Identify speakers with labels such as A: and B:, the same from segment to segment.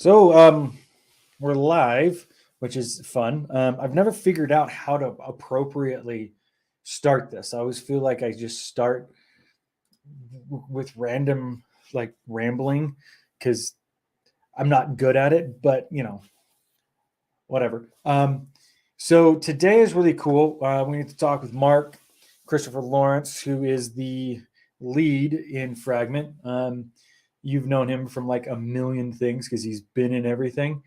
A: So we're live, which is fun. I've never figured out how to appropriately start this. I always feel like I just start with random like rambling because I'm not good at it, but whatever. So today is really cool. We need to talk with Mark Christopher Lawrence, who is the lead in Fragment. You've known him from like a million things because he's been in everything.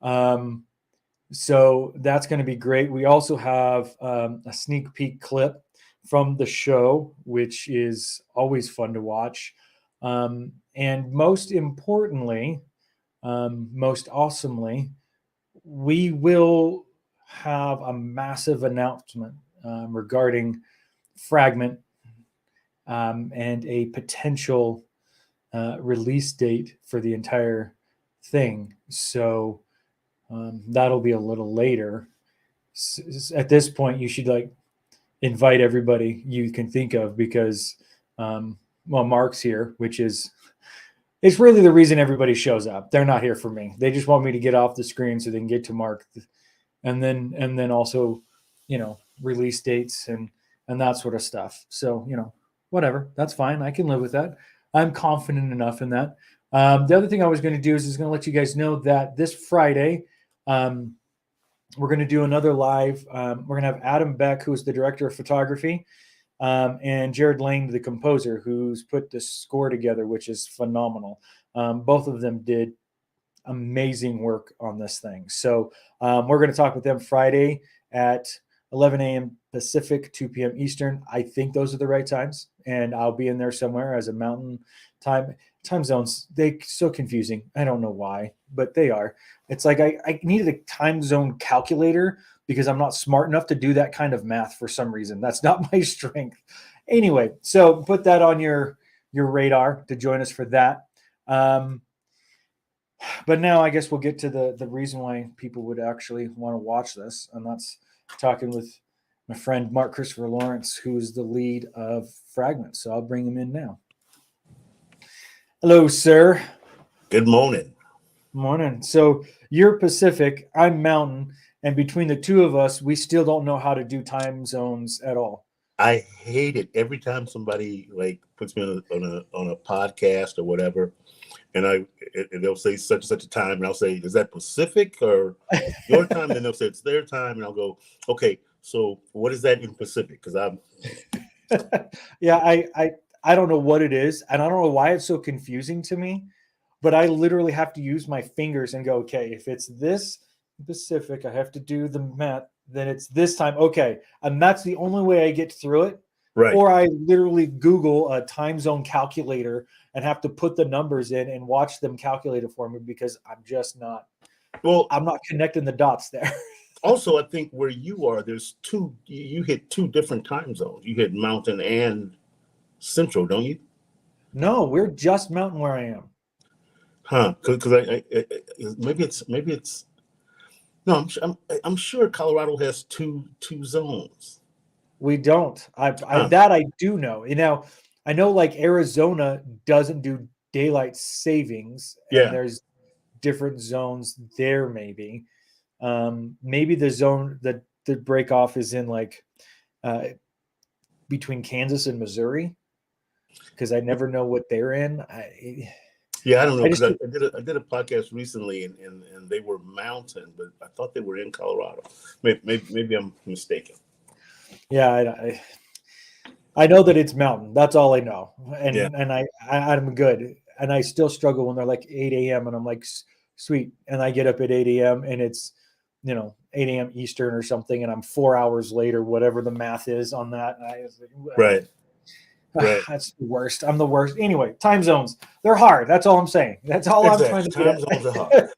A: Um, so that's going to be great. We also have a sneak peek clip from the show, which is always fun to watch. And most importantly, most awesomely, we will have a massive announcement regarding Fragment and a potential release date for the entire thing. So that'll be a little later. At this point, you should like invite everybody you can think of because, Mark's here, which is it's really the reason everybody shows up. They're not here for me. They just want me to get off the screen so they can get to Mark, and then also, release dates and that sort of stuff. So whatever, that's fine. I can live with that. I'm confident enough in that. The other thing I was going to do is going to let you guys know that this Friday, we're going to do another live. We're going to have Adam Beck, who's the director of photography, and Jared Lane, the composer, who's put the score together, which is phenomenal. Both of them did amazing work on this thing. So we're going to talk with them Friday at 11 a.m. Pacific, 2 p.m. Eastern. I think those are the right times, and I'll be in there somewhere as a mountain time zones. They're so confusing. I don't know why, but they are. It's like I needed a time zone calculator because I'm not smart enough to do that kind of math for some reason. That's not my strength. Anyway, so put that on your radar to join us for that. But now I guess we'll get to the reason why people would actually want to watch this, and that's talking with my friend Mark Christopher Lawrence, who is the lead of Fragment. So I'll bring him in now. Hello, sir.
B: Good morning.
A: Morning. So you're Pacific, I'm Mountain, and between the two of us, we still don't know how to do time zones at all.
B: I hate it every time somebody like puts me on a podcast or whatever, and they'll say such and such a time, and I'll say, "Is that Pacific or your time?" And they'll say it's their time, and I'll go, "Okay, so what is that in Pacific?" Because I'm
A: Yeah, I don't know what it is, and I don't know why it's so confusing to me, but I literally have to use my fingers and go, okay, if it's this Pacific, I have to do the math, then it's this time. Okay. And that's the only way I get through it.
B: right.
A: Or I literally Google a time zone calculator and have to put the numbers in and watch them calculate it for me because
B: Well,
A: I'm not connecting the dots there.
B: also, I think where you are, there's two. You hit two different time zones. You hit Mountain and Central, don't you?
A: No, we're just mountain where I am.
B: Huh? Because maybe it's no. I'm sure Colorado has two zones.
A: We don't.
B: Huh.
A: That I do know. I know like Arizona doesn't do daylight savings, and
B: Yeah.
A: there's different zones there. Maybe the zone that the break off is in like uh, between Kansas and Missouri, because I never know what they're in.
B: Yeah, I don't know
A: I
B: because
A: just
B: I did a podcast recently and they were Mountain, but I thought they were in Colorado. Maybe I'm mistaken.
A: yeah. I know that it's mountain. That's all I know,
B: Yeah.
A: and I'm good. And I still struggle when they're like 8 a.m. and I'm like, sweet. And I get up at 8 a.m. and it's 8 a.m. Eastern or something, and I'm 4 hours later, whatever the math is on that. And I was like,
B: Right. Right.
A: that's the worst. I'm the worst. Anyway, time zones, they're hard. That's all I'm saying. That's all I'm trying
B: Exactly.
A: to
B: Time zones are hard.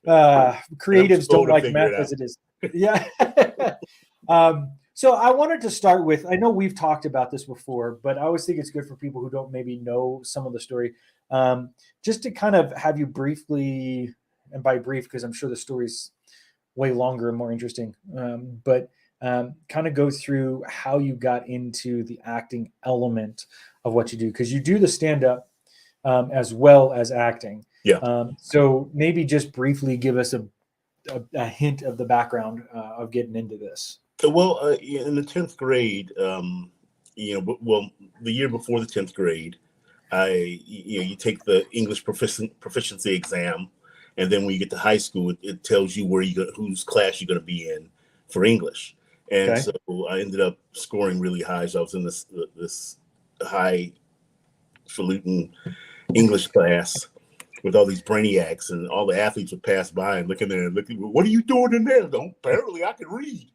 B: And I'm
A: Creatives
B: slow
A: don't
B: to
A: like
B: figure
A: math
B: it
A: as
B: out.
A: it is. Yeah. So I wanted to start with, I know we've talked about this before, but I always think it's good for people who don't maybe know some of the story, just to kind of have you briefly, and by brief, because I'm sure the story's way longer and more interesting, but kind of go through how you got into the acting element of what you do, because you do the stand-up as well as acting.
B: Yeah.
A: So maybe just briefly give us a hint of the background of getting into this.
B: Well, in the 10th grade, well, the year before the 10th grade, you take the English proficiency exam, and then when you get to high school, it tells you whose class you're going to be in for English. And
A: Okay.
B: so I ended up scoring really high. So I was in this highfalutin English class with all these brainiacs, and all the athletes would pass by and look in there and look, what are you doing in there? Apparently I can read.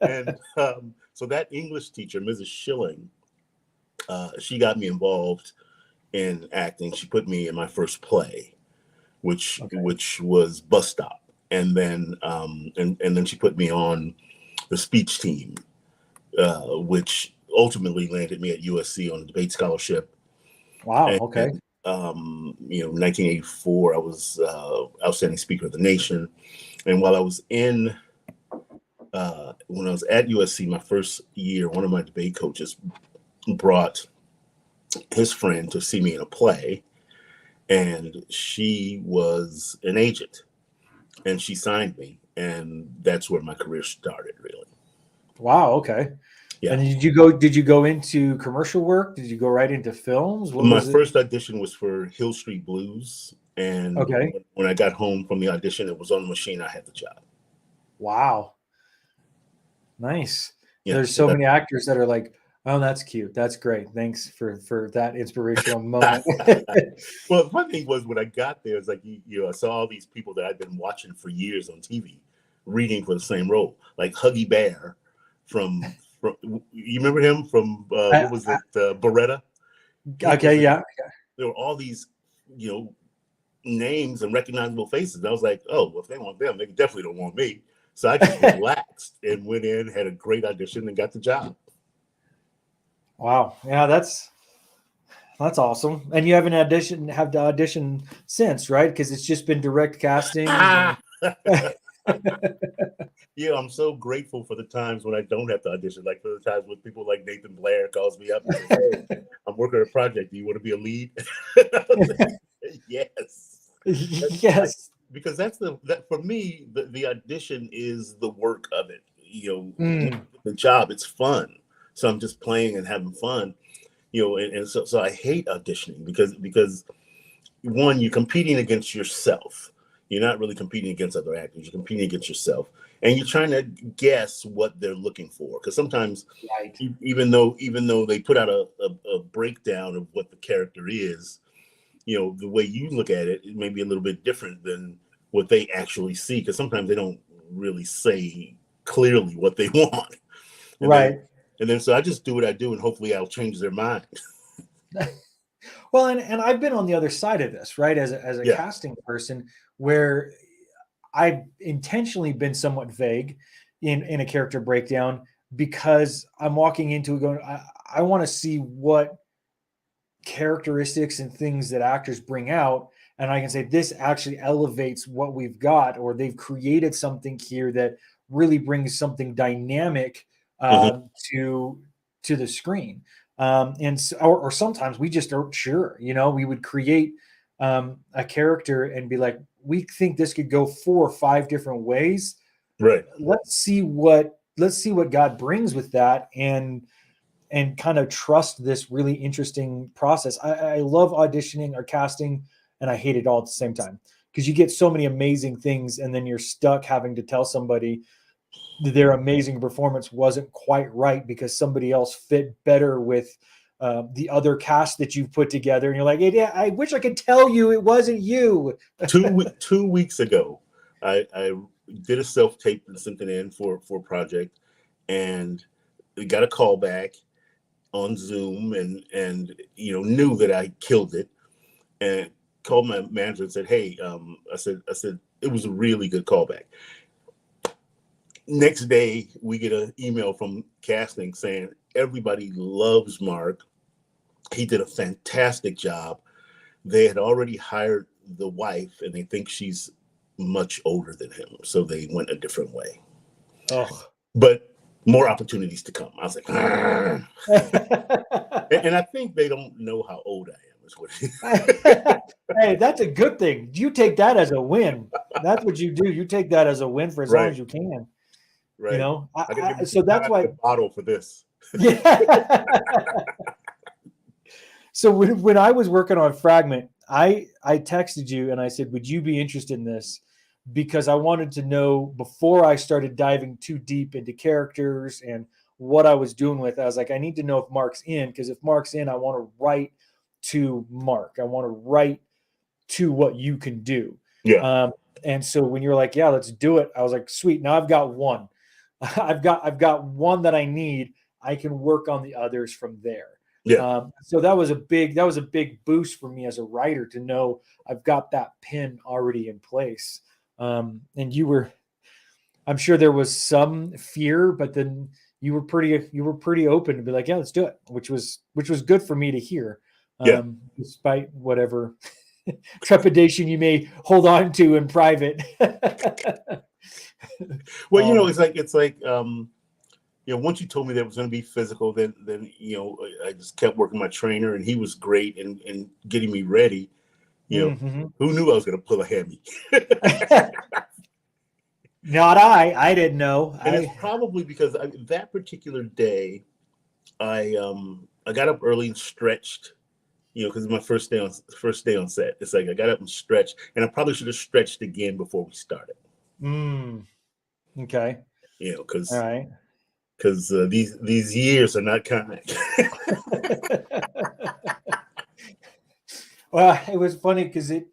B: And so that English teacher, Mrs. Schilling, she got me involved in acting. She put me in my first play, which was Bus Stop, and then and then she put me on the speech team, which ultimately landed me at USC on a debate scholarship.
A: Wow.
B: And,
A: Okay.
B: 1984, I was outstanding speaker of the nation, and while I was when I was at USC my first year, one of my debate coaches brought his friend to see me in a play, and she was an agent, and she signed me, and that's where my career started, really.
A: Wow. Okay.
B: Yeah.
A: And did you go into commercial work? Did you go right into films? What
B: My
A: was it?
B: first audition was for Hill Street Blues, and
A: Okay.
B: when I got home from the audition, it was on the machine. I had the job.
A: Wow. Nice.
B: Yeah.
A: There's so many actors that are like, oh, that's cute. That's great. Thanks for that inspirational moment.
B: Well, the funny thing was when I got there, it's like I saw all these people that I'd been watching for years on TV, reading for the same role, like Huggy Bear from you remember him from what was it, Beretta?
A: Okay, yeah.
B: There were all these, names and recognizable faces. And I was like, oh, well, if they want them, they definitely don't want me. So I just relaxed and went in, had a great audition, and got the job.
A: Wow. Yeah, that's awesome. And you haven't have to audition since, right? Because it's just been direct casting.
B: Yeah, I'm so grateful for the times when I don't have to audition. Like for the times when people like Nathan Blair calls me up and says, hey, I'm working on a project. Do you want to be a lead? Yes.
A: Yes.
B: Because that for me, the audition is the work of it. The job, it's fun. So I'm just playing and having fun. And so I hate auditioning because one, you're competing against yourself. You're not really competing against other actors. You're competing against yourself, and you're trying to guess what they're looking for. Because sometimes,
A: right.
B: even though they put out a breakdown of what the character is, the way you look at it, it may be a little bit different than what they actually see. Because sometimes they don't really say clearly what they want.
A: Right.
B: And then so I just do what I do, and hopefully I'll change their mind.
A: Well, and I've been on the other side of this, right? As a casting person, where I've intentionally been somewhat vague in a character breakdown because I'm walking into it going, I want to see what characteristics and things that actors bring out, and I can say this actually elevates what we've got, or they've created something here that really brings something dynamic to the screen. And so, or sometimes we just aren't sure. We would create a character and be like, we think this could go 4 or 5 different ways.
B: Right.
A: Let's see what God brings with that, and kind of trust this really interesting process. I love auditioning or casting, and I hate it all at the same time, because you get so many amazing things, and then you're stuck having to tell somebody their amazing performance wasn't quite right because somebody else fit better with the other cast that you've put together. And you're like, yeah, I wish I could tell you it wasn't you.
B: 2 weeks ago, I did a self-tape and sent it in for a project, and we got a call back on Zoom, and knew that I killed it, and called my manager and said, hey, I said it was a really good callback. Next day, we get an email from casting saying everybody loves Mark. He did a fantastic job. They had already hired the wife, and they think she's much older than him, so they went a different way.
A: Oh,
B: but more opportunities to come. I was like, and I think they don't know how old I am. Is what it is.
A: Hey, that's a good thing. You take that as a win. That's what you do. You take that as a win for as long as you can.
B: Right.
A: You know,
B: I gotta give me
A: so
B: some
A: that's
B: time
A: why.
B: to bottle for this.
A: Yeah. So when I was working on Fragment, I texted you and I said, would you be interested in this? Because I wanted to know before I started diving too deep into characters and what I was doing with it. I was like, I need to know if Mark's in, because if Mark's in, I want to write to Mark. I want to write to what you can do.
B: Yeah.
A: And so when you're like, yeah, let's do it, I was like, sweet. Now I've got one. I've got one that I need. I can work on the others from there.
B: Yeah.
A: So that was a big boost for me as a writer to know I've got that pin already in place. And I'm sure there was some fear, but then you were pretty open to be like, yeah, let's do it, which was good for me to hear.
B: Yeah.
A: Despite whatever trepidation you may hold on to in private.
B: Well, it's like once you told me that it was going to be physical, then I just kept working my trainer, and he was great in getting me ready.
A: Mm-hmm.
B: Who knew I was going to pull a hammy?
A: Not I. I didn't know.
B: And it's probably because that particular day, I got up early and stretched. Because it's my first day on set. It's like I got up and stretched, and I probably should have stretched again before we started.
A: Okay.
B: Because
A: all right.
B: Because these years are not kind.
A: Well, it was funny because it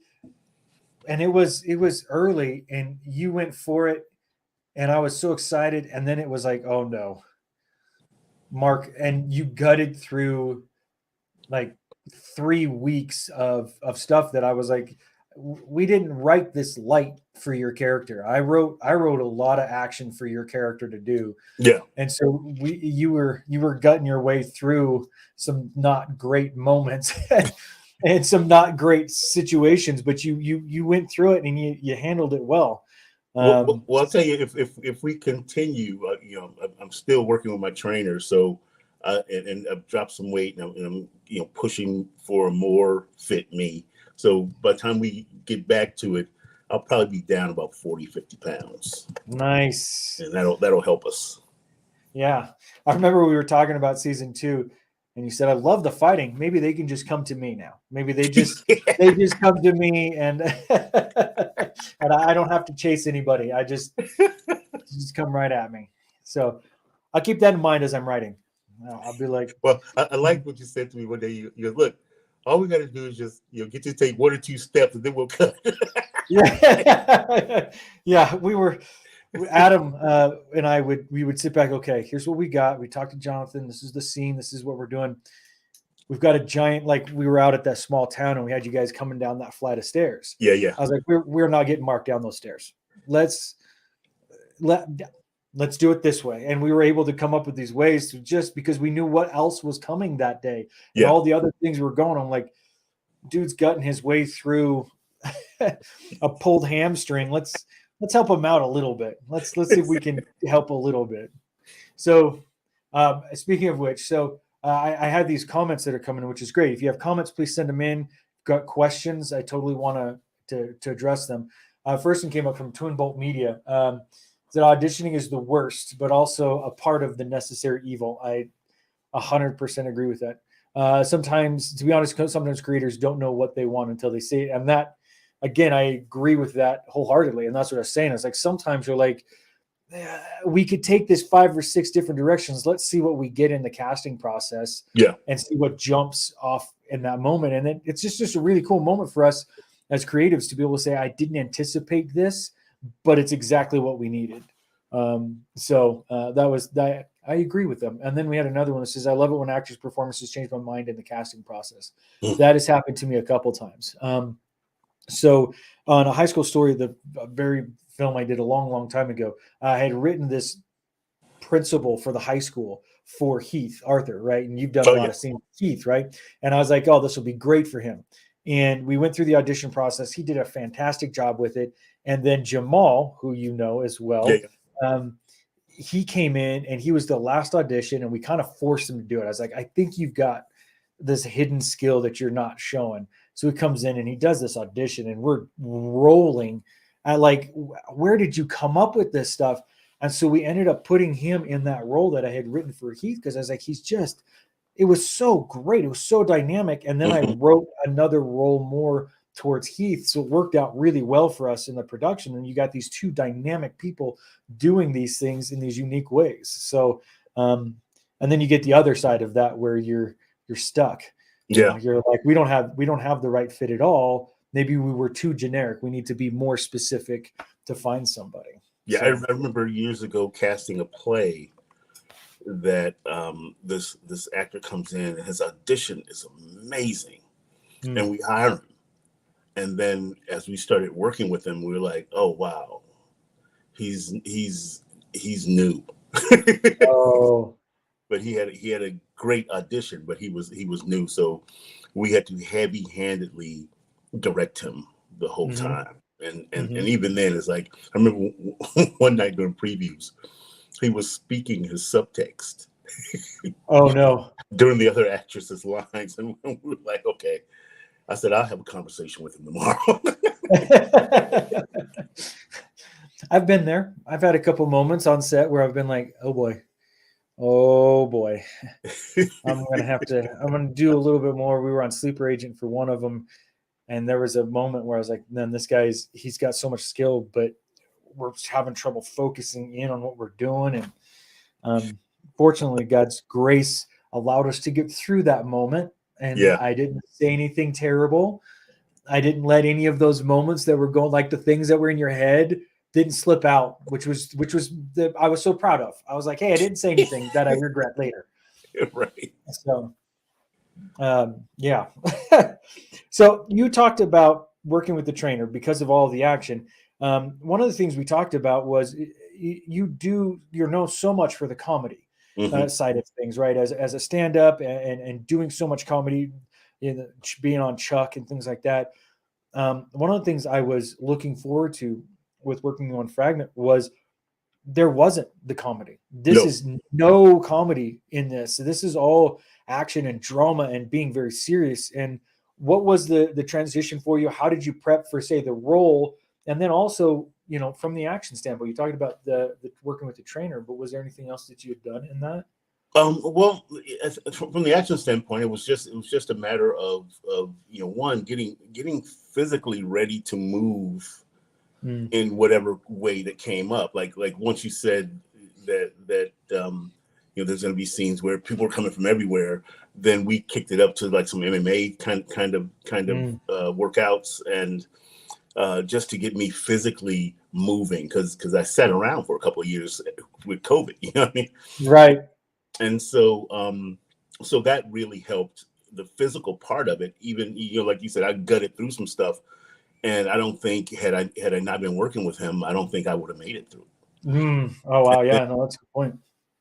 A: was early, and you went for it, and I was so excited, and then it was like, oh no, Mark, and you gutted through like 3 weeks of stuff that I was like, we didn't write this light for your character. I wrote a lot of action for your character to do.
B: Yeah.
A: And so you were gutting your way through some not great moments and some not great situations, but you went through it and you handled it well.
B: Well, I'll tell you, if we continue, I'm still working with my trainer, so and I've dropped some weight, and I'm pushing for a more fit me. So by the time we get back to it, I'll probably be down about 40, 50 pounds.
A: Nice.
B: And that'll help us.
A: Yeah. I remember we were talking about season 2, and you said, I love the fighting. Maybe they can just come to me now. Maybe they just come to me, and and I don't have to chase anybody. I just come right at me. So I'll keep that in mind as I'm writing. I'll be like,
B: well, I like what you said to me one day. You go, look, all we got to do is just get you to take 1 or 2 steps, and then we'll cut.
A: Yeah. We were Adam and I would sit back. Okay, here's what we got. We talked to Jonathan. This is the scene. This is what we're doing. We've got a giant, like we were out at that small town, and we had you guys coming down that flight of stairs.
B: Yeah.
A: I was like, we're not getting Mark down those stairs. Let's do it this way. And we were able to come up with these ways to, just because we knew what else was coming that day. And all the other things were going on. Like, dude's gutting his way through a pulled hamstring. Let's help him out a little bit. Let's see if we can help a little bit. So speaking of which, I had these comments that are coming in, which is great. If you have comments, please send them in. Got questions, I totally want to address them. First one came up from Twin Bolt Media. That auditioning is the worst, but also a part of the necessary evil. I 100% agree with that. Sometimes, to be honest, sometimes creators don't know what they want until they see it. And that, again, I agree with that wholeheartedly. And that's what I was saying. It's like, sometimes you're like, we could take this 5 or 6 different directions. Let's see what we get in the casting process.
B: Yeah.
A: And see what jumps off in that moment. And then it's just a really cool moment for us as creatives to be able to say, I didn't anticipate this, but it's exactly what we needed. So that was that. I agree with them. And then we had another one that says, I love it when actors' performances change my mind in the casting process. That has happened to me a couple times. So on A High School Story, the very film I did a long, long time ago, I had written this principal for the high school for Heath Arthur, right? And you've done a lot of scenes with Heath, right? And I was like, oh, this will be great for him. And we went through the audition process. He did a fantastic job with it. And then Jamal, who you know as well, he came in and he was the last audition, and we kind of forced him to do it. I was like, I think you've got this hidden skill that you're not showing. So he comes in and he does this audition, and we're rolling at like, where did you come up with this stuff? And so we ended up putting him in that role that I had written for Heath, because I was like, it was so great. It was so dynamic. And then I wrote another role more towards Heath. So it worked out really well for us in the production. And you got these two dynamic people doing these things in these unique ways. So, and then you get the other side of that where you're stuck.
B: Yeah.
A: You're like, we don't have the right fit at all. Maybe we were too generic. We need to be more specific to find somebody.
B: Yeah.
A: So,
B: I remember years ago casting a play that this actor comes in, and his audition is amazing, and we hire him. And then as we started working with him, we were like, oh wow, he's new.
A: oh,
B: But he had a great audition, but he was new, so we had to heavy-handedly direct him the whole time. And even then, it's like, I remember one night during previews, he was speaking his subtext.
A: Oh no!
B: During the other actress's lines, and we were like, okay. I said, I'll have a conversation with him tomorrow.
A: I've been there. I've had a couple moments on set where I've been like, oh boy, I'm gonna do a little bit more. We were on Sleeper Agent for one of them, and there was a moment where I was like, man, this he's got so much skill, but we're having trouble focusing in on what we're doing. And fortunately, God's grace allowed us to get through that moment. And I didn't say anything terrible. I didn't let any of those moments that were going, like the things that were in your head, didn't slip out, which was I was so proud of. I was like, hey, I didn't say anything that I regret later.
B: Right.
A: So, yeah. So you talked about working with the trainer because of all the action. One of the things we talked about was you're known so much for the comedy side of things, right? As a stand-up and doing so much comedy, being on Chuck and things like that. One of the things I was looking forward to with working on Fragment was there wasn't the comedy. This is no comedy in this. So this is all action and drama and being very serious. And what was the transition for you? How did you prep for, say, the role? And then also, from the action standpoint, you talked about the working with the trainer, but was there anything else that you had done in that?
B: Well, from the action standpoint, it was just a matter of one, getting physically ready to move in whatever way that came up. Like once you said that there's going to be scenes where people are coming from everywhere, then we kicked it up to like some MMA kind of workouts, and just to get me physically moving, because I sat around for a couple of years with COVID. You know what I mean?
A: Right.
B: And so so that really helped the physical part of it. Even, like you said, I gutted through some stuff, and I don't think had I not been working with him, I don't think I would have made it through.
A: Oh wow, yeah, no, that's a good point.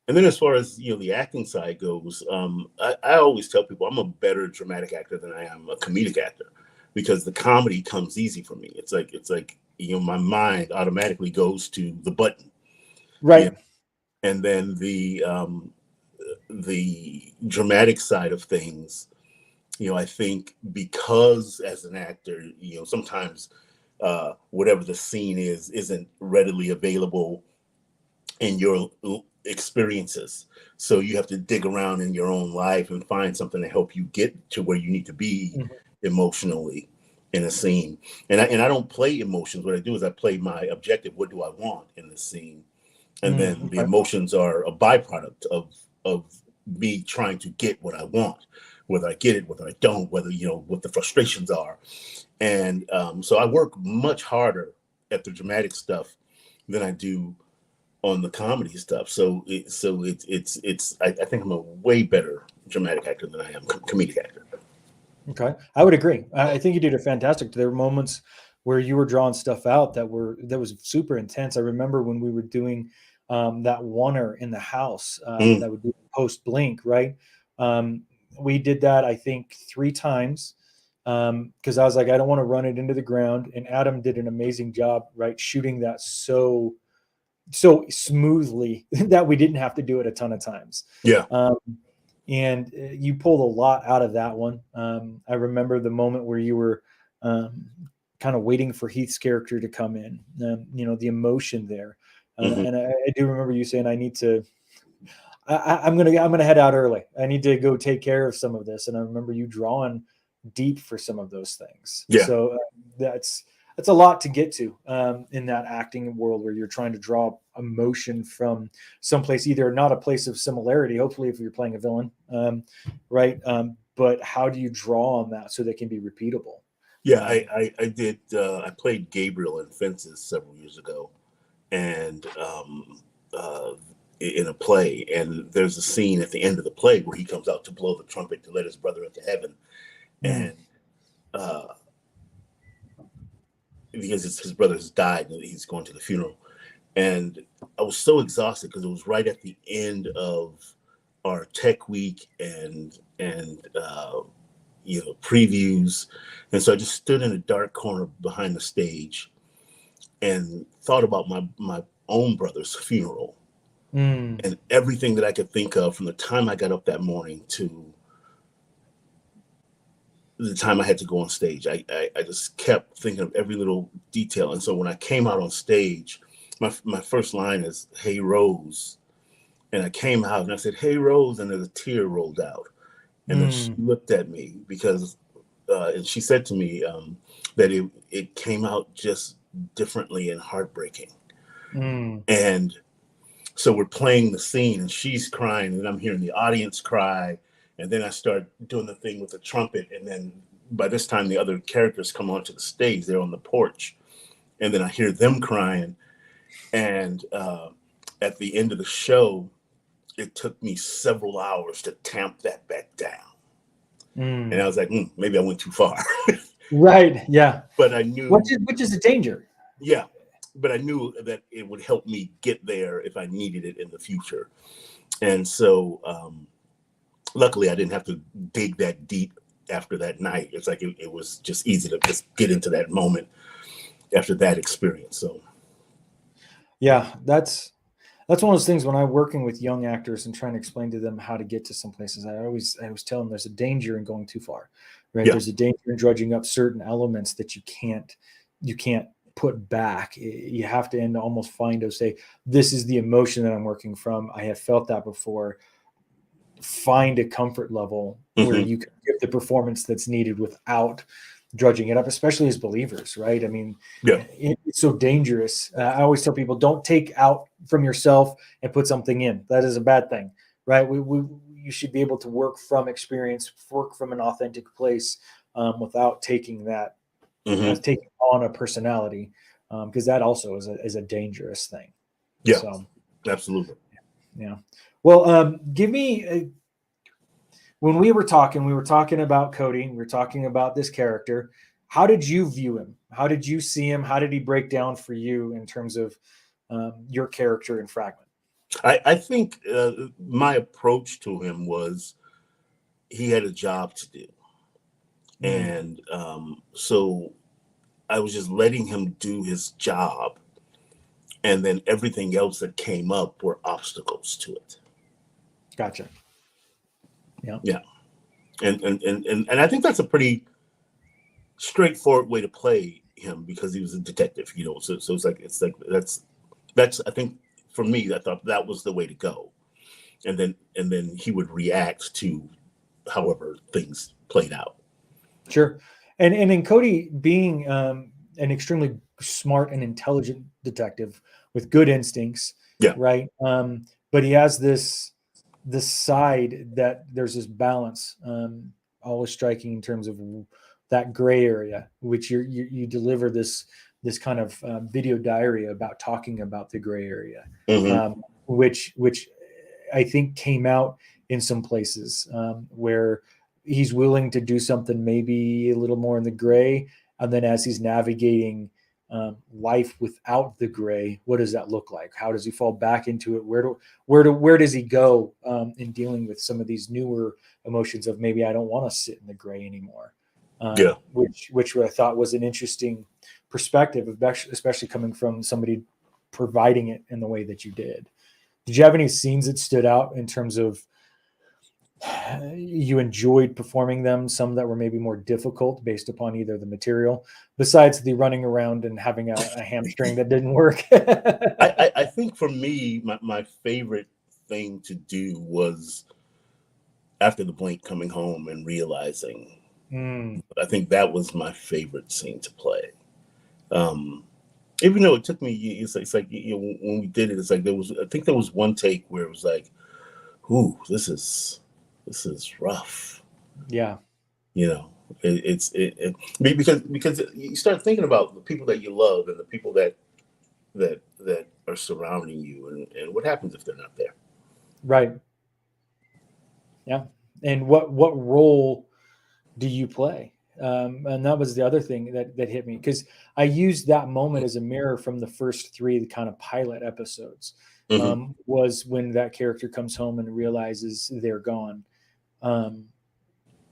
B: And then as far as the acting side goes, I always tell people I'm a better dramatic actor than I am a comedic actor, because the comedy comes easy for me. It's like my mind automatically goes to the button,
A: right?
B: And then the dramatic side of things, I think, because as an actor, sometimes whatever the scene isn't readily available in your experiences. So you have to dig around in your own life and find something to help you get to where you need to be emotionally in a scene. And I don't play emotions. What I do is I play my objective. What do I want in this scene? And then the emotions are a byproduct of me trying to get what I want, whether I get it, whether I don't, whether, what the frustrations are. And so I work much harder at the dramatic stuff than I do on the comedy stuff. So I think I'm a way better dramatic actor than I am comedic actor.
A: Okay. I would agree. I think you did a fantastic. There were moments where you were drawing stuff out that was super intense. I remember when we were doing that oneer in the house that would be post Blink, right? We did that, I think, 3 times because I was like, I don't want to run it into the ground. And Adam did an amazing job, right? Shooting that so smoothly that we didn't have to do it a ton of times.
B: Yeah.
A: and you pulled a lot out of that one. I remember the moment where you were kind of waiting for Heath's character to come in, the emotion there.
B: Mm-hmm.
A: And I do remember you saying, I'm gonna head out early. I need to go take care of some of this. And I remember you drawing deep for some of those things.
B: Yeah.
A: So that's a lot to get to in that acting world where you're trying to draw emotion from someplace, either not a place of similarity, hopefully if you're playing a villain, right? But how do you draw on that so that can be repeatable?
B: Yeah, I did. I played Gabriel in Fences several years ago, and in a play, and there's a scene at the end of the play where he comes out to blow the trumpet to let his brother into heaven, and because his brother has died and he's going to the funeral, and I was so exhausted because it was right at the end of our tech week and previews, and so I just stood in a dark corner behind the stage and thought about my own brother's funeral and everything that I could think of from the time I got up that morning to the time I had to go on stage. I just kept thinking of every little detail, and so when I came out on stage, my first line is "Hey Rose," and I came out and I said "Hey Rose," and then a tear rolled out. And then she looked at me because, and she said to me that it came out just differently and heartbreaking. And so we're playing the scene and she's crying and I'm hearing the audience cry. And then I start doing the thing with the trumpet. And then by this time, the other characters come onto the stage. They're on the porch. And then I hear them crying. And at the end of the show, it took me several hours to tamp that back down. And I was like, maybe I went too far.
A: Right. Yeah.
B: But I knew.
A: Which is a danger.
B: Yeah. But I knew that it would help me get there if I needed it in the future. And so luckily I didn't have to dig that deep after that night. It's like it was just easy to just get into that moment after that experience. So
A: yeah, that's one of those things when I'm working with young actors and trying to explain to them how to get to some places. I always tell them there's a danger in going too far, right? Yeah. There's a danger in drudging up certain elements that you can't put back. You have to almost say, this is the emotion that I'm working from. I have felt that before. Find a comfort level where you can give the performance that's needed without drudging it up, especially as believers, right? I mean, it's so dangerous. I always tell people, don't take out from yourself and put something in. That is a bad thing, right? You should be able to work from experience, work from an authentic place without taking that, taking on a personality, because that also is a dangerous thing.
B: Yeah, so, absolutely.
A: Yeah. Well, give me when we were talking about Cody, we were talking about this character. How did you view him? How did you see him? How did he break down for you in terms of your character in Fragment?
B: I think my approach to him was he had a job to do. And so I was just letting him do his job. And then everything else that came up were obstacles to it.
A: Gotcha. Yeah.
B: Yeah. And I think that's a straightforward way to play him because he was a detective, so it's like that's I think for me, I thought that was the way to go. And then he would react to however things played out.
A: Sure. And in Cody being an extremely smart and intelligent detective with good instincts, right? But he has this side that there's this balance, always striking in terms of that gray area, which you deliver this kind of video diary about talking about the gray area, which I think came out in some places where he's willing to do something maybe a little more in the gray, and then as he's navigating life without the gray, what does that look like? How does he fall back into it? Where does he go in dealing with some of these newer emotions of maybe I don't want to sit in the gray anymore? Which I thought was an interesting perspective, especially coming from somebody providing it in the way that you did. Did you have any scenes that stood out in terms of you enjoyed performing them, some that were maybe more difficult based upon either the material, besides the running around and having a hamstring that didn't work?
B: I think for me, my favorite thing to do was after the blink coming home and realizing. I think that was my favorite scene to play. Even though it took me, it's like when we did it, it's like I think there was one take where it was like, "Ooh, this is rough."
A: Yeah.
B: Because you start thinking about the people that you love and the people that are surrounding you, and what happens if they're not there.
A: Right. Yeah. And what role do you play? And that was the other thing that hit me, because I used that moment as a mirror from the first three kind of pilot episodes. Was when that character comes home and realizes they're gone.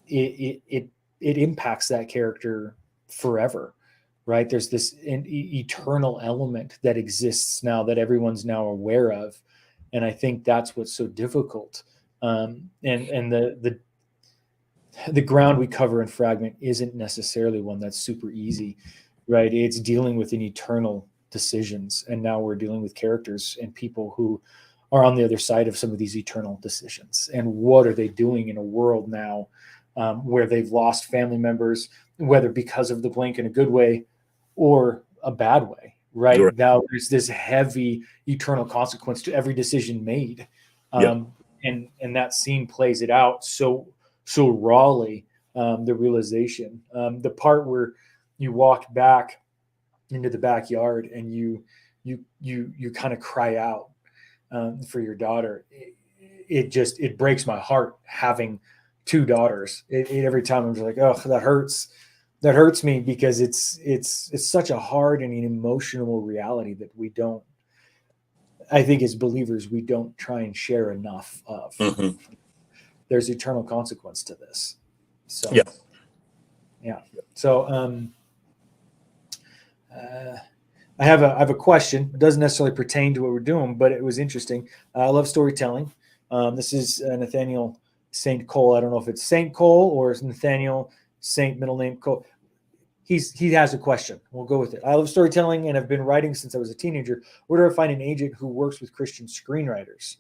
A: It impacts that character forever, right? There's this eternal element that exists now that everyone's now aware of, and I think that's what's so difficult. And the ground we cover in Fragment isn't necessarily one that's super easy, right? It's dealing with an eternal decisions, and now we're dealing with characters and people who are on the other side of some of these eternal decisions, and what are they doing in a world now where they've lost family members, whether because of the blink in a good way or a bad way, right? Now there's this heavy eternal consequence to every decision made. And that scene plays it out so rawly. The realization, the part where you walk back into the backyard and you kind of cry out for your daughter. It breaks my heart having two daughters. Every time I'm just like, oh, that hurts me, because it's such a hard and an emotional reality that we don't, I think as believers, we don't try and share enough of. There's eternal consequence to this. So yeah. So I have a question. It doesn't necessarily pertain to what we're doing, but it was interesting. I love storytelling. This is Nathaniel St. Cole. I don't know if it's St. Cole or it's Nathaniel St. middle name Cole. He has a question. We'll go with it. I love storytelling and I've been writing since I was a teenager. Where do I find an agent who works with Christian screenwriters?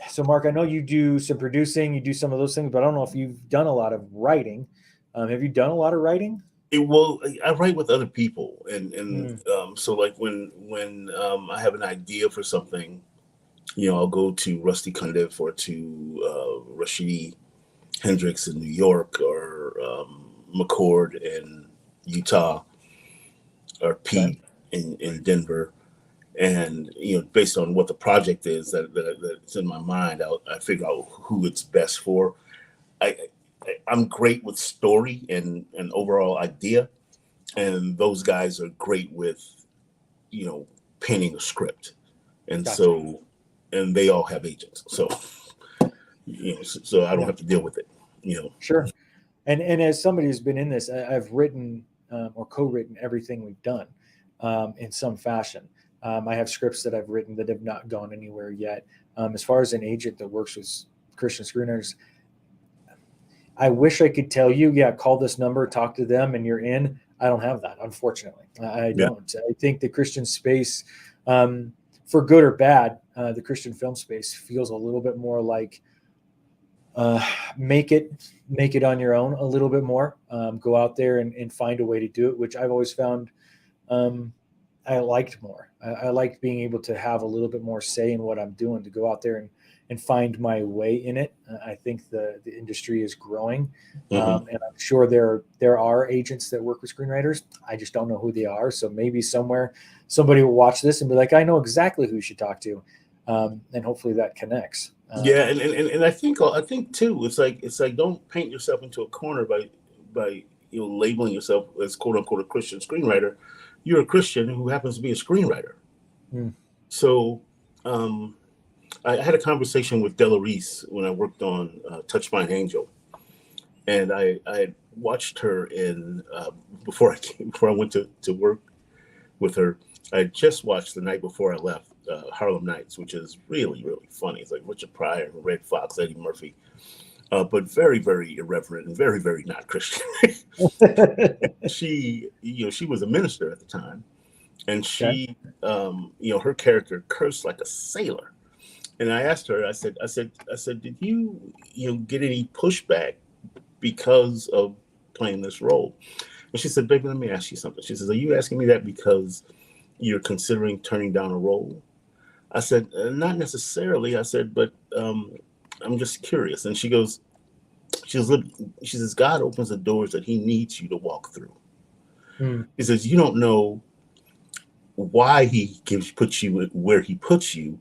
A: So, Mark, I know you do some producing, you do some of those things, but I don't know if you've done a lot of writing. Have you done a lot of writing?
B: I write with other people, and so like when I have an idea for something, I'll go to Rusty Cundiff or to Rashidi Hendricks in New York, or McCord in Utah, or Pete in Denver. And based on what the project is that's in my mind, I figure out who it's best for. I'm great with story and overall idea, and those guys are great with penning a script, and so they all have agents, so so I don't have to deal with it.
A: Sure. And as somebody who's been in this, I've written or co-written everything we've done in some fashion. I have scripts that I've written that have not gone anywhere yet. As far as an agent that works with Christian screenwriters, I wish I could tell you, call this number, talk to them, and you're in. I don't have that, unfortunately. I don't. I think the Christian space, for good or bad, the Christian film space feels a little bit more like make it on your own a little bit more. Go out there and find a way to do it, which I've always found I liked more. I liked being able to have a little bit more say in what I'm doing, to go out there and find my way in it. I think the industry is growing, and I'm sure there are agents that work with screenwriters. I just don't know who they are. So maybe somewhere somebody will watch this and be like, I know exactly who you should talk to, and hopefully that connects.
B: And I think too, it's like don't paint yourself into a corner by labeling yourself as quote unquote a Christian screenwriter. You're a Christian who happens to be a screenwriter. So I had a conversation with Della Reese when I worked on Touch My Angel, and I had watched her in before I went to work with her, I just watched the night before I left Harlem Nights, which is really, really funny. It's like Richard Pryor, Red Fox, Eddie Murphy, but very, very irreverent and very, very not Christian. She, she was a minister at the time, and she, her character cursed like a sailor. And I asked her, I said, did you, get any pushback because of playing this role? And she said, baby, let me ask you something. She says, are you asking me that because you're considering turning down a role? I said, not necessarily. I said, but I'm just curious. And she says, God opens the doors that he needs you to walk through. He says, you don't know why he puts you where he puts you.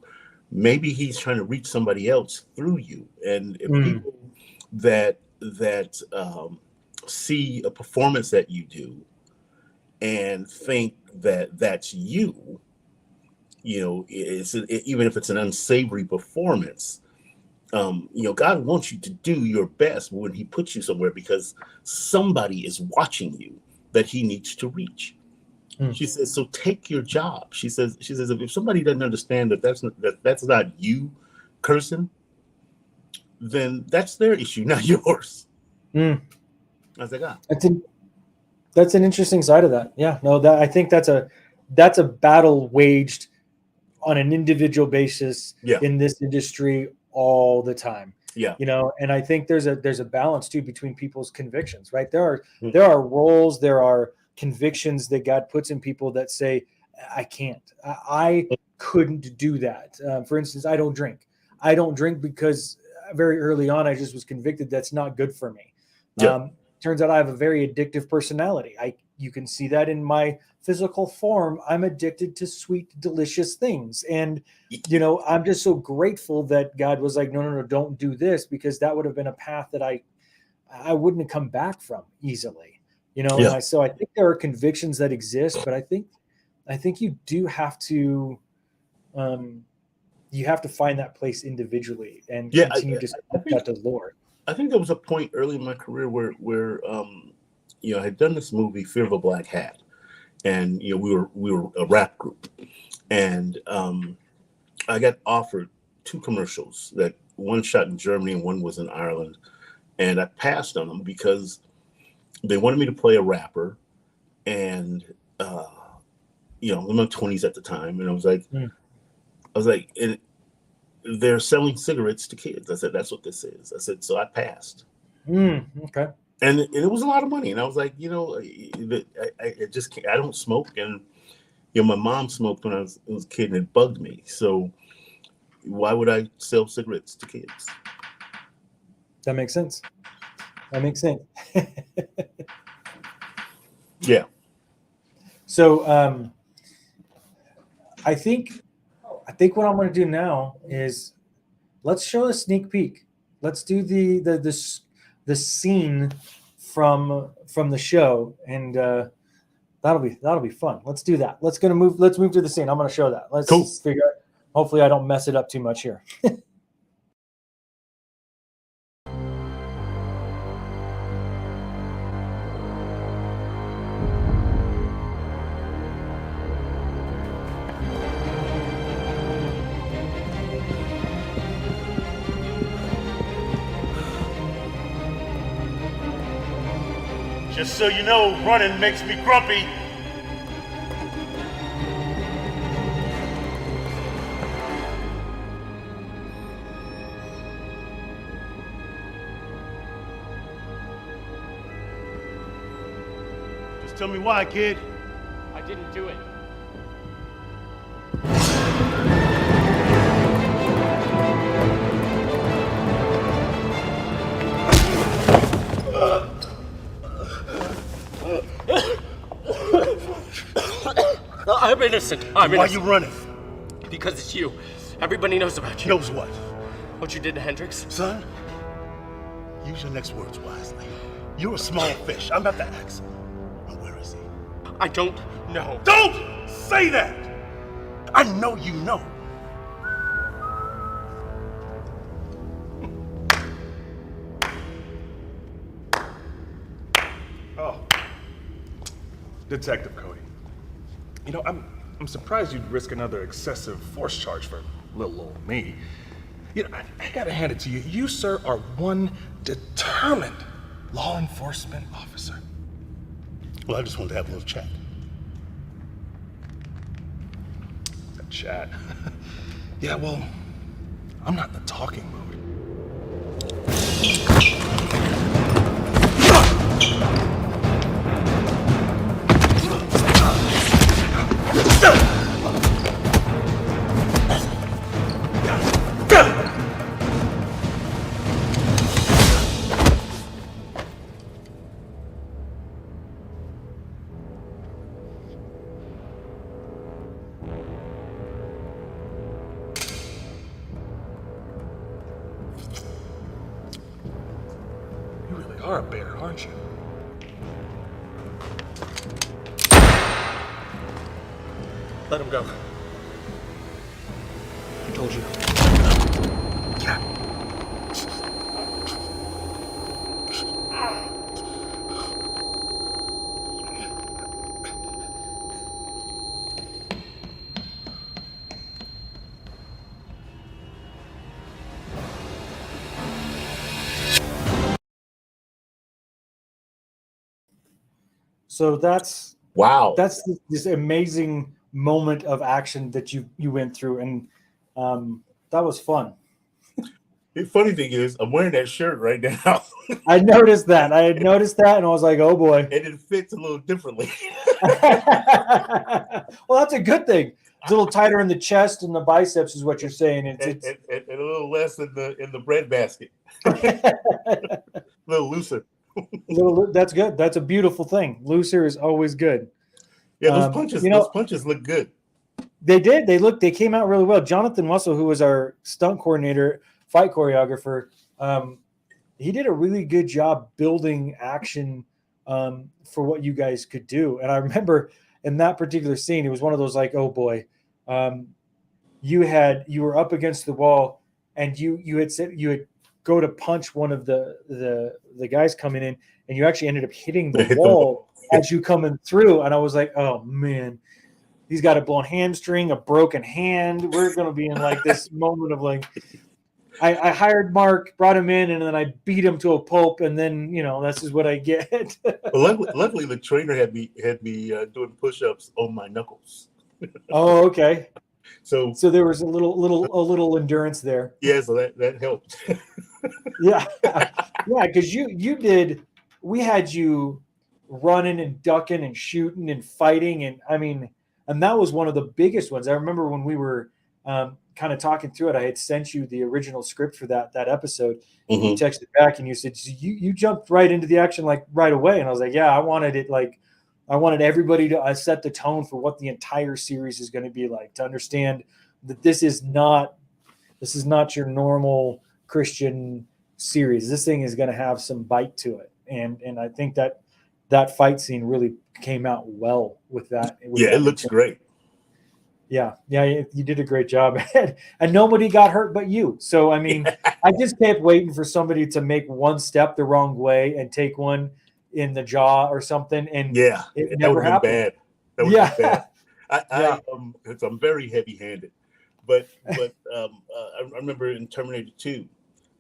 B: Maybe he's trying to reach somebody else through you. And if people that see a performance that you do and think that that's you, even if it's an unsavory performance, God wants you to do your best when he puts you somewhere because somebody is watching you that he needs to reach. She says, so take your job. She says, if somebody doesn't understand that that's not you cursing, then that's their issue, not yours. I was like,
A: that's an interesting side of that. Yeah, no, I think that's a battle waged on an individual basis in this industry all the time.
B: Yeah.
A: And I think there's a balance too between people's convictions, right? There are roles, there are convictions that God puts in people that say, I can't, I couldn't do that. For instance, I don't drink because very early on, I just was convicted that's not good for me. Turns out I have a very addictive personality. You can see that in my physical form. I'm addicted to sweet, delicious things. And, I'm just so grateful that God was like, no, don't do this, because that would have been a path that I wouldn't have come back from easily. And so I think there are convictions that exist, but I think you do have to, find that place individually and continue to seek that to the Lord.
B: I think there was a point early in my career where I had done this movie, Fear of a Black Hat, and we were a rap group, and I got offered 2 commercials, that one shot in Germany and one was in Ireland, and I passed on them because they wanted me to play a rapper, and I'm in my 20s at the time, and I was like, and they're selling cigarettes to kids. I said, that's what this is. I said, so I passed.
A: Okay.
B: And it was a lot of money. And I was like, I just can't, I don't smoke. And, my mom smoked when I was a kid, and it bugged me. So why would I sell cigarettes to kids?
A: That makes sense.
B: Yeah.
A: So I think what I'm going to do now is let's show a sneak peek. Let's do the scene from the show, and that'll be fun. Let's do that. Let's move to the scene. I'm going to show that. Let's figure out. Hopefully I don't mess it up too much here.
C: Just so you know, running makes me grumpy. Just tell me why, kid.
D: I didn't do it. I'm innocent.
C: Why are you running?
D: Because it's you. Everybody knows about you.
C: Knows what?
D: What you did to Hendrix?
C: Son, use your next words wisely. You're a small fish. I'm about to ask. And where is he?
D: I don't know.
C: Don't say that! I know you know. Oh. Detective Cody. I'm I'm surprised you'd risk another excessive force charge for little old me. You know, I gotta hand it to you. You, sir, are one determined law enforcement officer.
B: Well, I just wanted to have a little chat.
C: A chat. Yeah, well, I'm not in the talking mood. You really are a bear, aren't you? Let him go. I told you. Yeah.
A: So that's
B: Wow.
A: this amazing moment of action that you went through, and that was fun.
B: The funny thing is, I'm wearing that shirt right now,
A: I noticed that. I had noticed that, and I was like, "Oh boy."
B: and it fits a little differently.
A: Well, that's a good thing. It's a little tighter in the chest and the biceps, is what you're saying.
B: and a little less in the bread basket. A little looser.
A: That's good. That's a beautiful thing. Looser is always good.
B: Yeah, those punches. Those punches look good.
A: They did. They came out really well. Jonathan Russell, who was our stunt coordinator, fight choreographer, he did a really good job building action for what you guys could do. And I remember in that particular scene, it was one of those like, oh boy, you were up against the wall, and you had said you had go to punch one of the guys coming in, and you actually ended up hitting the wall as you coming through. And I was like, oh man, he's got a blown hamstring, a broken hand. We're going to be in like this moment of like, I hired Mark, brought him in, and then I beat him to a pulp, and then this is what I get.
B: Well, luckily the trainer had me doing push-ups on my knuckles.
A: Oh, okay.
B: So
A: there was a little endurance there.
B: Yeah, so that helped.
A: Yeah, because we had you running and ducking and shooting and fighting, and that was one of the biggest ones. I remember when we were kind of talking through it, I had sent you the original script for that episode.
B: Mm-hmm.
A: You texted back and you said you jumped right into the action like right away, and I was like, yeah, I wanted everybody to set the tone for what the entire series is going to be like, to understand that this is not your normal Christian series. This thing is going to have some bite to it, and I think that fight scene really came out well with that.
B: It looks great.
A: Yeah, you did a great job, and nobody got hurt but you. So I just kept waiting for somebody to make one step the wrong way and take one in the jaw or something, and it never happened. Bad.
B: That would have been bad. I'm very heavy-handed, but I remember in Terminator 2,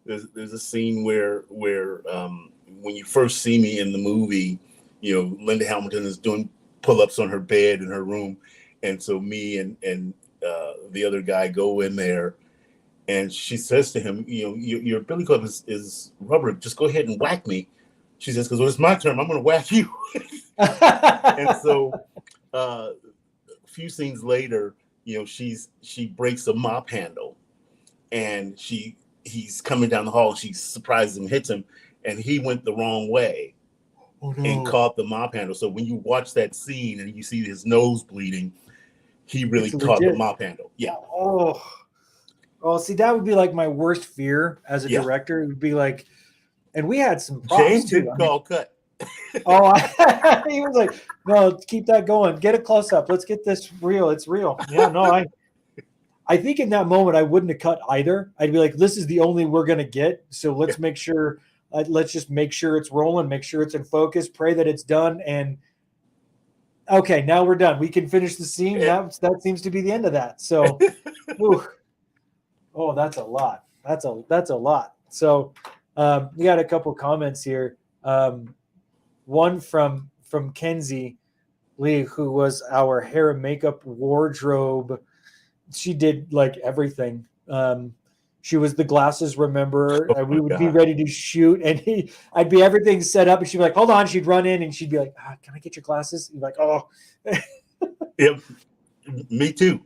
B: there's a scene where when you first see me in the movie, Linda Hamilton is doing pull-ups on her bed in her room, and so me and the other guy go in there, and she says to him, your billy club is rubber. Just go ahead and whack me. She says, because when it's my turn, I'm going to whack you. And so a few scenes later, she breaks a mop handle, and he's coming down the hall. She surprises him, hits him, and he went the wrong way and caught the mop handle. So when you watch that scene and you see his nose bleeding, he really caught the mop handle. Yeah.
A: Oh, see, that would be like my worst fear as a director. It would be like, and we had some props
B: James
A: too.
B: didn't call cut.
A: He was like, no, keep that going. Get a close up. Let's get this real. It's real. Yeah, no, I think in that moment I wouldn't have cut either. I'd be like, this is the only we're going to get. So let's make sure, let's just make sure it's rolling, make sure it's in focus, pray that it's done. And Okay, now we're done. We can finish the scene.
B: Yeah.
A: That seems to be the end of that. So, whew. Oh, that's a lot. That's a lot. So, we got a couple comments here. One from Kenzie Lee, who was our hair and makeup wardrobe. She did like everything. She was the glasses remember.
B: Oh
A: We
B: my
A: would be
B: God.
A: ready to shoot, and I'd be everything set up, and she'd be like, "Hold on." She'd run in, and she'd be like, "Can I get your glasses?" You'd be like, "Oh."
B: Yep. Me too.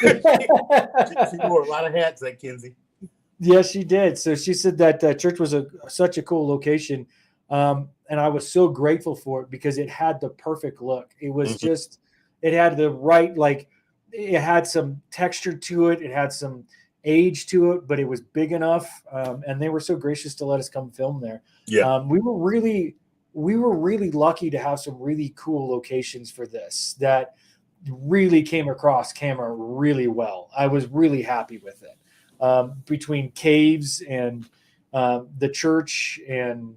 B: She wore a lot of hats, that Kenzie.
A: Yes, she did. So she said that church was such a cool location, and I was so grateful for it because it had the perfect look. It was just, it had the right, like, it had some texture to it. It had some age to it, but it was big enough, and they were so gracious to let us come film there.
B: Yeah.
A: We were really lucky to have some really cool locations for this that really came across camera really well. I was really happy with it. Between caves and the church, and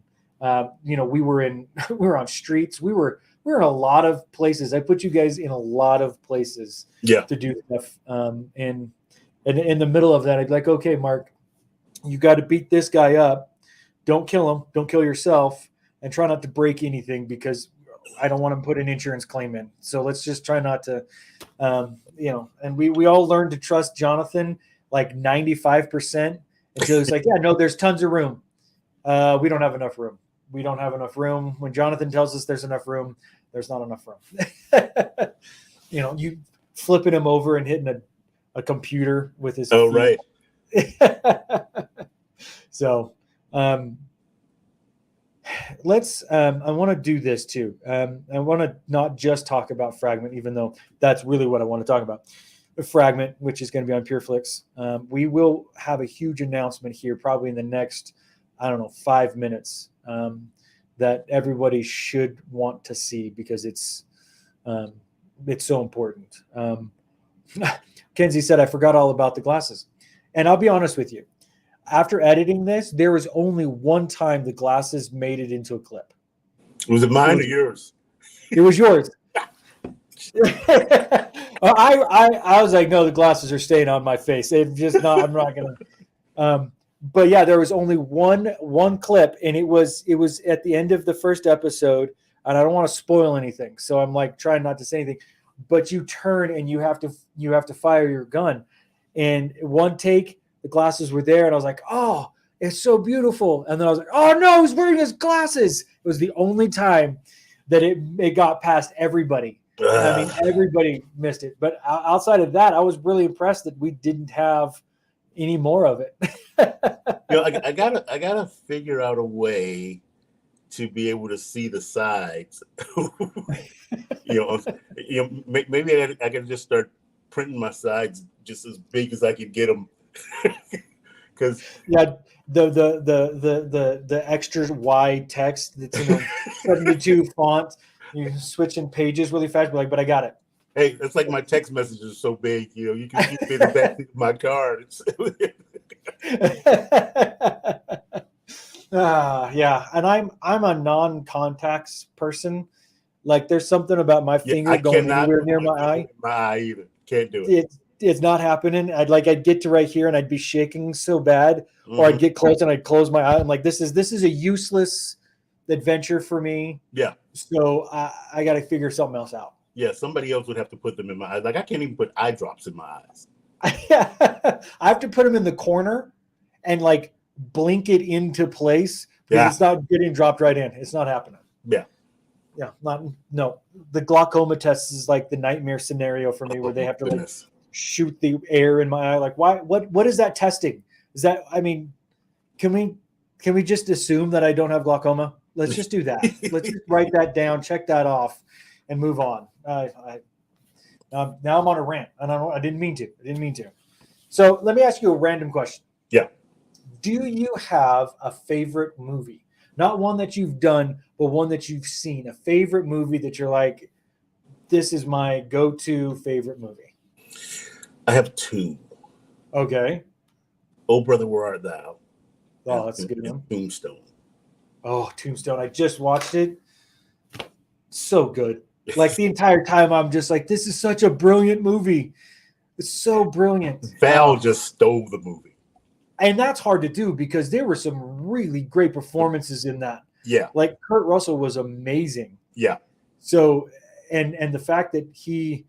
A: we were on streets. We were in a lot of places. I put you guys in a lot of places
B: Yeah.
A: to do stuff. And in the middle of that, I'd be like, okay, Mark, you got to beat this guy up. Don't kill him. Don't kill yourself, and try not to break anything because I don't want to put an insurance claim in. So let's just try not to, and we all learned to trust Jonathan like 95% until he's like, yeah, no, there's tons of room. We don't have enough room. We don't have enough room. When Jonathan tells us there's enough room, there's not enough room. You flipping him over and hitting a computer with his
B: Oh,
A: feet.
B: right.
A: So let's I want to do this too. I want to not just talk about Fragment, even though that's really what I want to talk about. Fragment, which is going to be on PureFlix. We will have a huge announcement here probably in the next, 5 minutes, that everybody should want to see because it's so important. Kenzie said, I forgot all about the glasses. And I'll be honest with you. After editing this, there was only one time the glasses made it into a clip.
B: Was it mine or yours?
A: It was yours. I was like, no, the glasses are staying on my face. They're just not. I'm not gonna. But yeah, there was only one clip, and it was at the end of the first episode, and I don't want to spoil anything, so I'm like trying not to say anything. But you turn and you have to fire your gun, and one take, the glasses were there, and I was like, oh, it's so beautiful. And then I was like, oh no, he's wearing his glasses. It was the only time that it got past everybody. I mean, everybody missed it. But outside of that, I was really impressed that we didn't have any more of it.
B: I gotta figure out a way to be able to see the sides. Maybe I gotta just start printing my sides just as big as I can get them. Because the extra wide text that's in 72 font. You're switching pages really fast, but I got it. Hey, it's like my text messages are so big, you can keep it in the back of my car.
A: Yeah, and I'm a non-contacts person. Like, there's something about my finger going anywhere near my eye.
B: My eye either. Can't do it.
A: It's not happening. I'd get to right here and I'd be shaking so bad, or I'd get close and I'd close my eye. I'm like, this is a useless adventure for me.
B: Yeah.
A: So I got to figure something else out.
B: Yeah, somebody else would have to put them in my eyes. Like, I can't even put eye drops in my eyes.
A: I have to put them in the corner and like blink it into place because it's not getting dropped right in. It's not happening.
B: Yeah.
A: Yeah. No. The glaucoma test is like the nightmare scenario for me where they have to like shoot the air in my eye. Like, why? What is that testing? Is that? I mean, can we just assume that I don't have glaucoma? Let's just do that. Let's just write that down, check that off, and move on. Now I'm on a rant, and I didn't mean to. So let me ask you a random question.
B: Yeah.
A: Do you have a favorite movie? Not one that you've done, but one that you've seen. A favorite movie that you're like, this is my go-to favorite movie.
B: I have two.
A: Okay.
B: Oh, Brother, Where Art Thou?
A: Oh, that's a good one.
B: Tombstone.
A: Oh, Tombstone. I just watched it. So good. Like the entire time, I'm just like, this is such a brilliant movie. It's so brilliant.
B: Val just stole the movie.
A: And that's hard to do because there were some really great performances in that.
B: Yeah.
A: Like Kurt Russell was amazing.
B: Yeah.
A: So, and the fact that he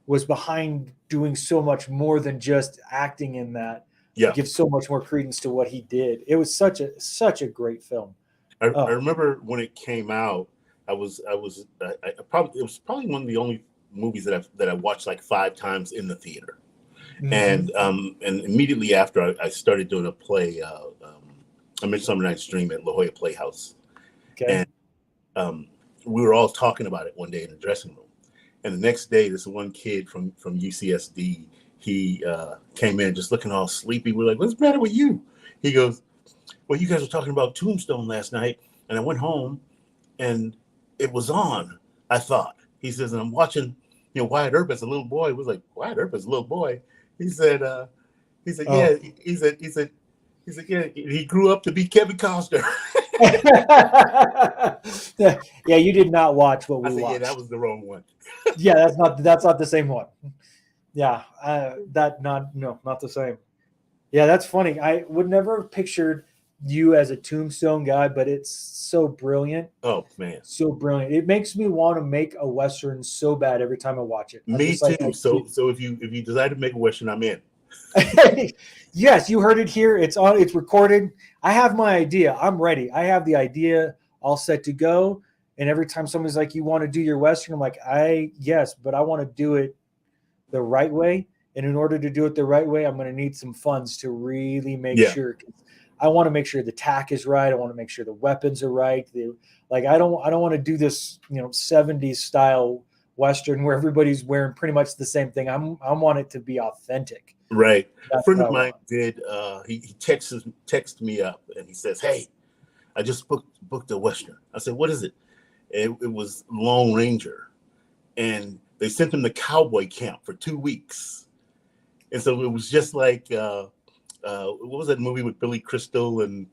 A: was behind doing so much more than just acting in that gives so much more credence to what he did. It was such a great film.
B: I remember when it came out, it was probably one of the only movies that I watched like 5 times in the theater. Mm-hmm. And immediately after I started doing a play, a Midsummer Night's Dream at La Jolla Playhouse. Okay. And we were all talking about it one day in the dressing room. And the next day, this one kid from UCSD, he came in just looking all sleepy. We're like, what's the matter with you? He goes, well, you guys were talking about Tombstone last night, and I went home, and it was on, I thought. He says, and I'm watching, Wyatt Earp as a little boy. It was like, Wyatt Earp as a little boy? He said, yeah. He said, yeah, he grew up to be Kevin Costner.
A: Yeah, you did not watch what we watched.
B: Yeah, that was the wrong one.
A: Yeah, that's not the same one. Yeah, not the same. Yeah, that's funny. I would never have pictured you as a Tombstone guy, but it's so brilliant.
B: Oh man,
A: so brilliant! It makes me want to make a Western so bad every time I watch it.
B: Me too. So if you decide to make a Western, I'm in.
A: Yes, you heard it here. It's on. It's recorded. I have my idea. I'm ready. I have the idea all set to go. And every time somebody's like, "You want to do your Western?" I'm like, yes, but I want to do it the right way. And in order to do it the right way, I'm going to need some funds to really make sure. I want to make sure the tack is right. I want to make sure the weapons are right. I don't want to do this, 70s style Western where everybody's wearing pretty much the same thing. I want it to be authentic.
B: Right. A friend of mine did. He texted me up and he says, "Hey, I just booked a Western." I said, "What is it?" It was Lone Ranger, and they sent him to cowboy camp for 2 weeks, and so it was just like what was that movie with Billy Crystal and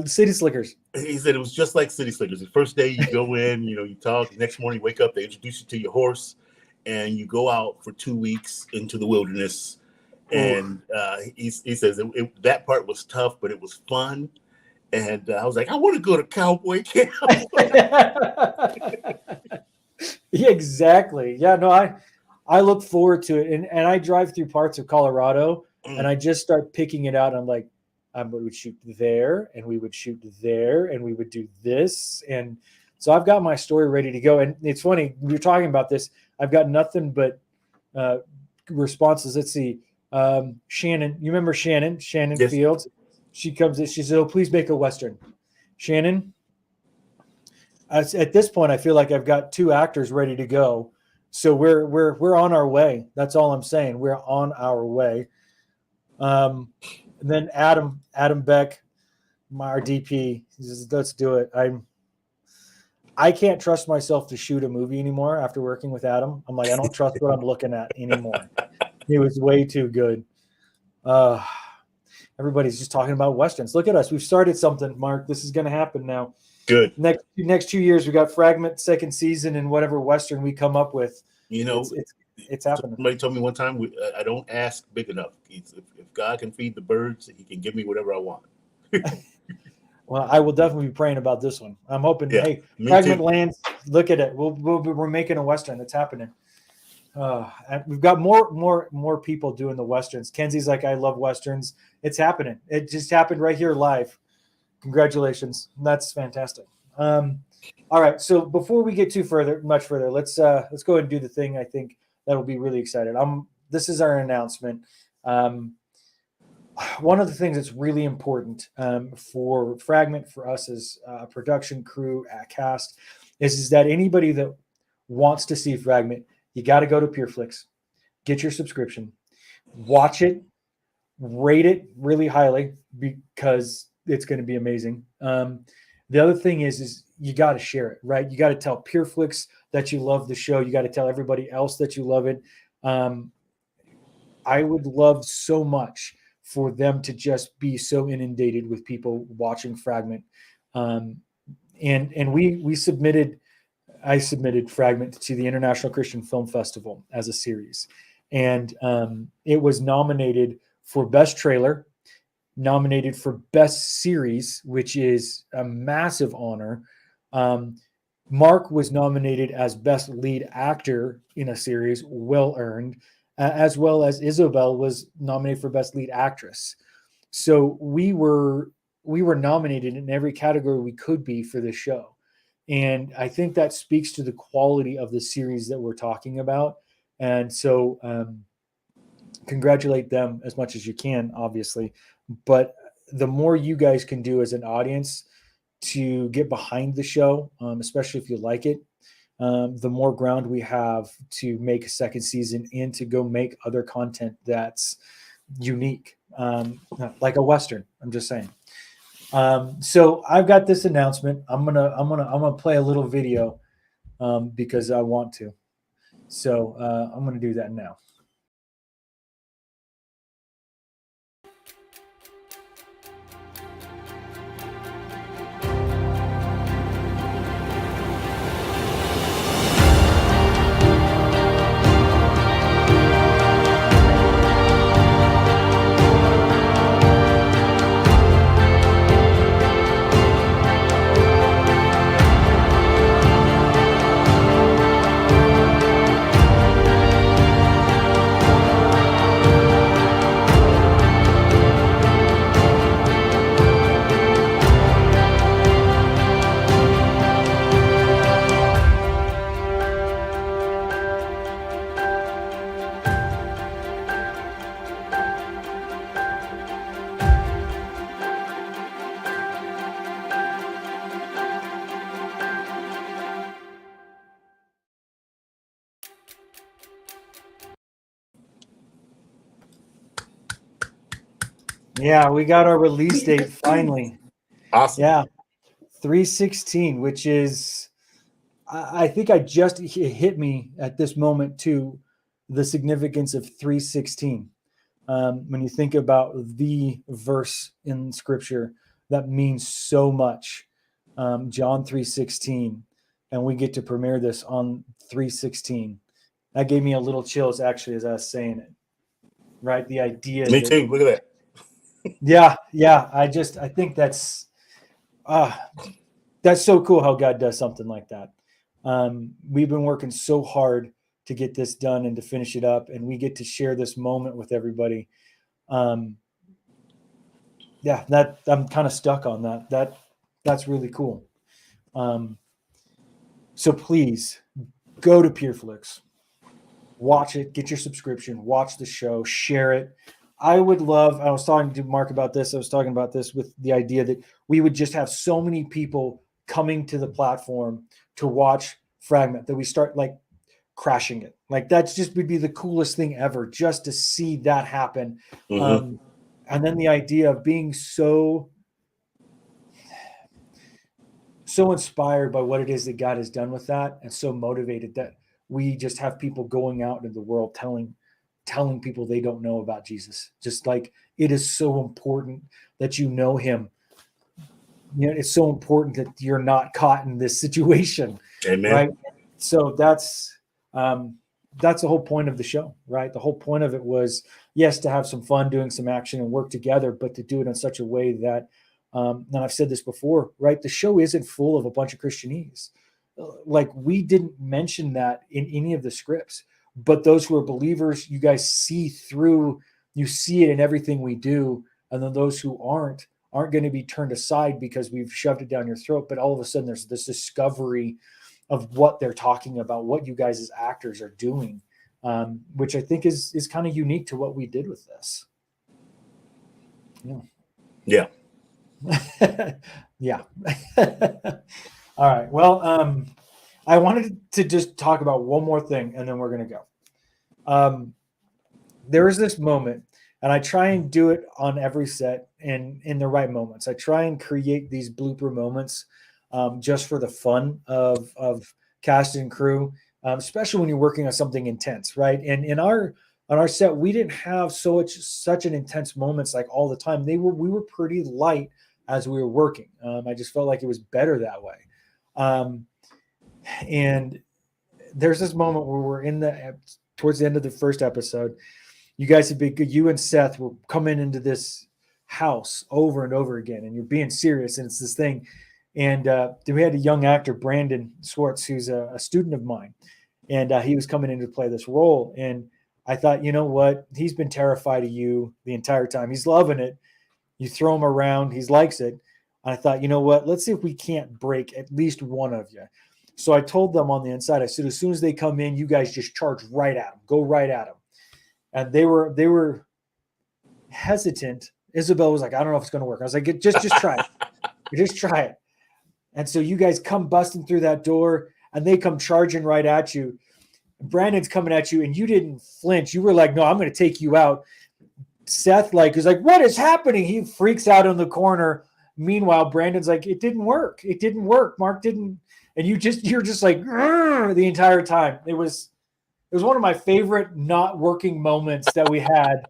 A: City Slickers?
B: He said it was just like City Slickers. The first day you go in, you talk. The next morning you wake up, they introduce you to your horse, and you go out for 2 weeks into the wilderness. And he says that part was tough, but it was fun. And I was like, I want to go to cowboy camp.
A: Yeah, exactly. Yeah, no, I look forward to it. And I drive through parts of Colorado and I just start picking it out. I'm like, we would shoot there and we would shoot there and we would do this. And so I've got my story ready to go. And it's funny, we were talking about this. I've got nothing but responses. Let's see. Shannon, you remember Shannon yes. Fields? She comes in, she said, "Oh, please make a Western." Shannon, at this point, I feel like I've got 2 actors ready to go. So we're on our way. That's all I'm saying. We're on our way. And then Adam Beck, our DP, he says, "Let's do it." I can't trust myself to shoot a movie anymore after working with Adam. I'm like, I don't trust what I'm looking at anymore. It was way too good. Everybody's just talking about Westerns. Look at us. We've started something, Mark. This is going to happen now.
B: Good.
A: Next 2 years, we got Fragment second season and whatever Western we come up with. It's happening.
B: Somebody told me one time, I don't ask big enough. If God can feed the birds, he can give me whatever I want.
A: Well, I will definitely be praying about this one. I'm hoping, hey, Fragment lands. Look at it. We're making a Western. It's happening. And we've got more people doing the Westerns. Kenzie's like, "I love Westerns." It's happening. It just happened right here live. Congratulations. That's fantastic. All right. So before we get much further, let's go ahead and do the thing. I think that'll be really excited. This is our announcement. One of the things that's really important for Fragment, for us as a production crew, cast, is that anybody that wants to see Fragment, you got to go to PureFlix, get your subscription, watch it, rate it really highly because it's going to be amazing. The other thing is you got to share it, right? You got to tell PureFlix that you love the show. You got to tell everybody else that you love it. I would love so much for them to just be so inundated with people watching Fragment. And we submitted I submitted Fragment to the International Christian Film Festival as a series, and it was nominated for Best Trailer, nominated for Best Series, which is a massive honor. Mark was nominated as Best Lead Actor in a series, well earned, as well as Isabel was nominated for Best Lead Actress. So we were nominated in every category we could be for this show. And I think that speaks to the quality of the series that we're talking about. And so congratulate them as much as you can, obviously. But the more you guys can do as an audience to get behind the show, especially if you like it, the more ground we have to make a second season and to go make other content that's unique, like a Western. I'm just saying. So I've got this announcement. I'm gonna play a little video because I want to. So I'm gonna do that now. Yeah, we got our release date finally.
B: Awesome.
A: Yeah, 3/16, which is, I think I just it hit me at this moment too, the significance of 3/16. When you think about the verse in Scripture that means so much, John 3/16, and we get to premiere this on 3/16. That gave me a little chills actually as I was saying it. Right, the idea.
B: Me too. Look at that.
A: Yeah. I think that's so cool how God does something like that. We've been working so hard to get this done and to finish it up, and we get to share this moment with everybody. Yeah, that I'm kind of stuck on that. That's really cool. So please go to PureFlix, watch it, get your subscription, watch the show, share it. I was talking to Mark about this. I was talking about this with the idea that we would just have so many people coming to the platform to watch Fragment that we start like crashing it. Like that's just would be the coolest thing ever, just to see that happen.
B: Mm-hmm.
A: And then the idea of being so inspired by what it is that God has done with that, and so motivated that we just have people going out into the world telling people they don't know about Jesus. Just like it is so important that you know him. You know, it's so important that you're not caught in this situation.
B: Amen.
A: Right. So that's the whole point of the show, right? The whole point of it was, yes, to have some fun doing some action and work together, but to do it in such a way that, and I've said this before, right? The show isn't full of a bunch of Christianese. Like we didn't mention that in any of the scripts, but those who are believers, you guys see through, you see it in everything we do. And then those who aren't going to be turned aside because we've shoved it down your throat. But all of a sudden there's this discovery of what they're talking about, what you guys as actors are doing, which I think is kind of unique to what we did with this.
B: Yeah.
A: Yeah. All right. Well, I wanted to just talk about one more thing and then we're going to go. There is this moment, and I try and do it on every set and in the right moments. I try and create these blooper moments just for the fun of cast and crew, especially when you're working on something intense, right? And on our set, we didn't have such an intense moments like all the time. We were pretty light as we were working. I just felt like it was better that way. And there's this moment where we're towards the end of the first episode. You guys have been good. You and Seth will come into this house over and over again, and you're being serious, and it's this thing. And then we had a young actor, Brandon Swartz, who's a student of mine, and he was coming in to play this role. And I thought, you know what? He's been terrified of you the entire time. He's loving it. You throw him around, he likes it. And I thought, you know what? Let's see if we can't break at least one of you. So I told them on the inside, I said, as soon as they come in, you guys just charge right at them. Go right at them. And they were hesitant. Isabel was like, I don't know if it's going to work. I was like, just try it. Just try it. And so you guys come busting through that door, and they come charging right at you. Brandon's coming at you, and you didn't flinch. You were like, no, I'm going to take you out. Seth is like, what is happening? He freaks out in the corner. Meanwhile, Brandon's like, it didn't work. It didn't work. Mark didn't. And you're just like the entire time. It was one of my favorite not working moments that we had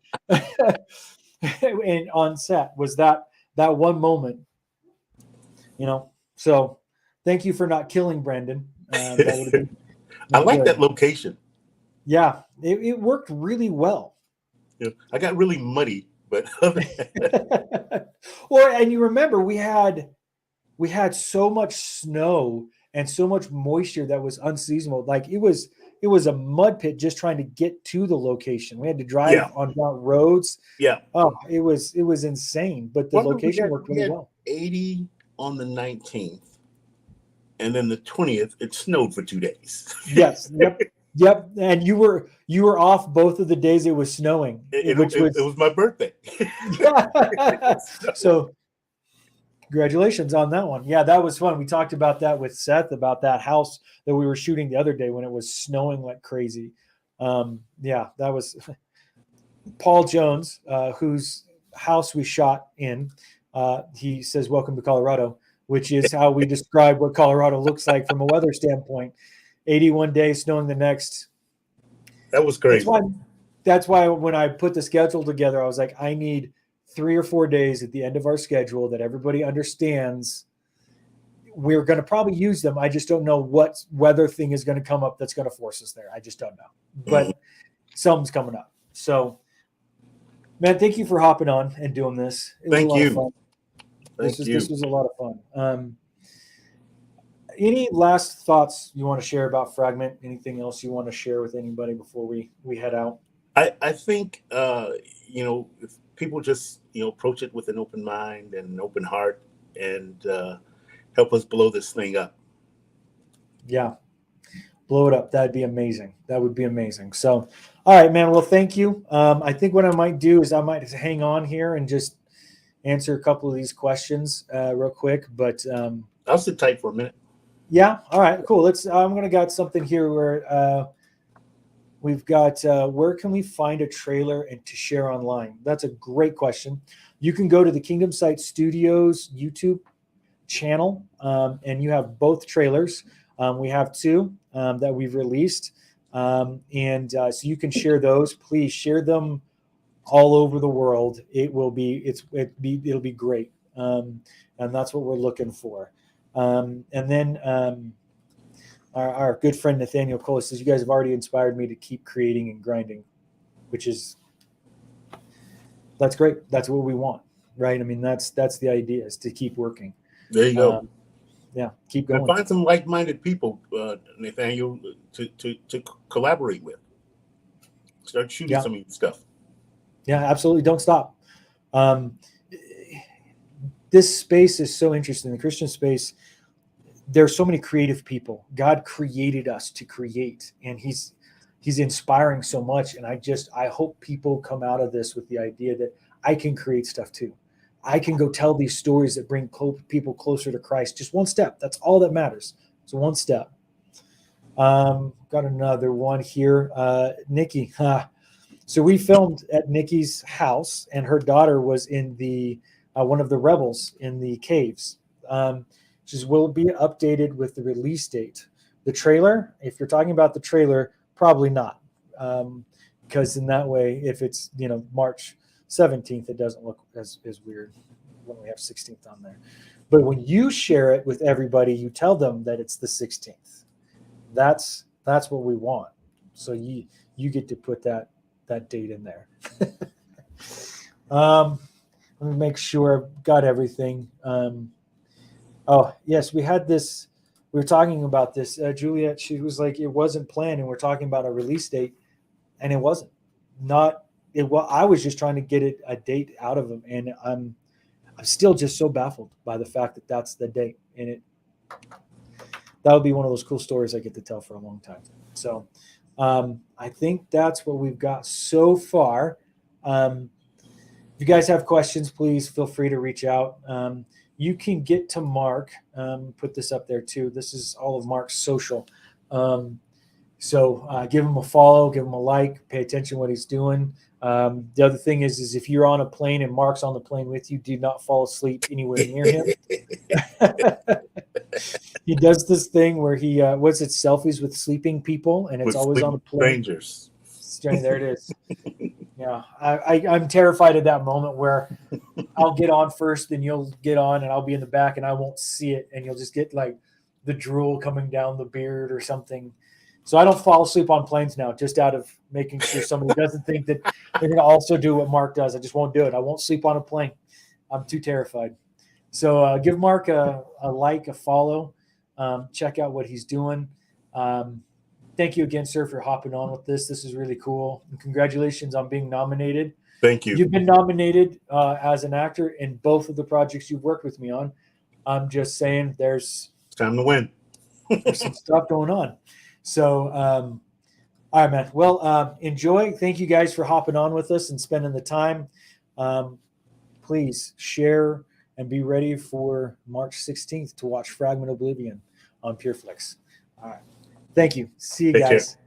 A: on set was that one moment, so thank you for not killing Brandon. That would have been
B: I like
A: good.
B: that location.
A: Yeah, it worked really well.
B: Yeah, I got really muddy, but
A: well, and you remember we had so much snow and so much moisture that was unseasonable. Like it was a mud pit just trying to get to the location. We had to drive on roads.
B: Yeah.
A: Oh, it was insane, but the location worked really well.
B: 80 on the 19th, and then the 20th, it snowed for 2 days.
A: Yes. Yep. And you were off both of the days it was snowing.
B: It was my birthday.
A: So congratulations on that one. Yeah, that was fun. We talked about that with Seth, about that house that we were shooting the other day when it was snowing like crazy. Yeah, that was Paul Jones, whose house we shot in. He says, welcome to Colorado, which is how we describe what Colorado looks like from a weather standpoint. 81 days, snowing the next.
B: That was crazy.
A: That's why when I put the schedule together, I was like, I need 3 or 4 days at the end of our schedule that everybody understands we're going to probably use them. I just don't know what weather thing is going to come up that's going to force us there. I just don't know. But something's coming up. So, man, thank you for hopping on and doing this. It was
B: Thank
A: a lot
B: you.
A: of fun.
B: Thank you.
A: This was a lot of fun. Any last thoughts you want to share about Fragment? Anything else you want to share with anybody before we head out?
B: I think, if people just, approach it with an open mind and an open heart and help us blow this thing up.
A: Yeah. Blow it up. That'd be amazing. That would be amazing. So, all right, man. Well, thank you. I think what I might do is I might hang on here and just answer a couple of these questions real quick. But
B: I'll sit tight for a minute.
A: Yeah. All right, cool. I'm going to got something here where we've got, where can we find a trailer and to share online? That's a great question. You can go to the Kingdom Sight Studios YouTube channel, and you have both trailers. We have 2 that we've released. So you can share those. Please share them all over the world. It'll be great. And that's what we're looking for. And then our good friend Nathaniel Cole says, you guys have already inspired me to keep creating and grinding, that's great. That's what we want, right? I mean, that's the idea, is to keep working.
B: There you go.
A: Yeah, keep going.
B: And find some like-minded people, Nathaniel, to collaborate with. Start shooting some of your stuff.
A: Yeah, absolutely. Don't stop. This space is so interesting. The Christian space, there's so many creative people. God created us to create, and he's inspiring so much. And I hope people come out of this with the idea that I can create stuff too. I can go tell these stories that bring people closer to Christ. Just one step. That's all that matters. So one step. Got another one here. Nikki. So we filmed at Nikki's house, and her daughter was in the one of the rebels in the caves. She says, will it be updated with the release date? The trailer, if you're talking about the trailer, probably not. Because in that way, if it's March 17th, it doesn't look as weird when we have 16th on there. But when you share it with everybody, you tell them that it's the 16th. That's what we want. So you get to put that date in there. Let me make sure I've got everything. Oh yes, we had this. We were talking about this. Juliet, she was like, it wasn't planned, and we're talking about a release date, and it wasn't. Not it. Well, I was just trying to get a date out of him, and I'm still just so baffled by the fact that that's the date, and that would be one of those cool stories I get to tell for a long time. So I think that's what we've got so far. If you guys have questions, please feel free to reach out. You can get to Mark. Put this up there too. This is all of Mark's social. So give him a follow, give him a like, pay attention to what he's doing. The other thing is if you're on a plane and Mark's on the plane with you, do not fall asleep anywhere near him. He does this thing where he selfies with sleeping people, and it's
B: With
A: always on a plane.
B: strangers.
A: There it is. Yeah, I'm terrified of that moment where I'll get on first, and you'll get on, and I'll be in the back, and I won't see it, and you'll just get like the drool coming down the beard or something. So I don't fall asleep on planes now, just out of making sure somebody doesn't think that they're going to also do what Mark does. I just won't do it. I won't sleep on a plane. I'm too terrified. So give Mark a like, a follow. Check out what he's doing. Thank you again, sir, for hopping on with this. This is really cool. And congratulations on being nominated.
B: Thank you.
A: You've been nominated as an actor in both of the projects you've worked with me on. I'm just saying
B: It's time to win.
A: there's some stuff going on. So, all right, man. Well, enjoy. Thank you guys for hopping on with us and spending the time. Please share and be ready for March 16th to watch Fragment Oblivion on PureFlix. All right. Thank you. See you
B: Take care.
A: guys.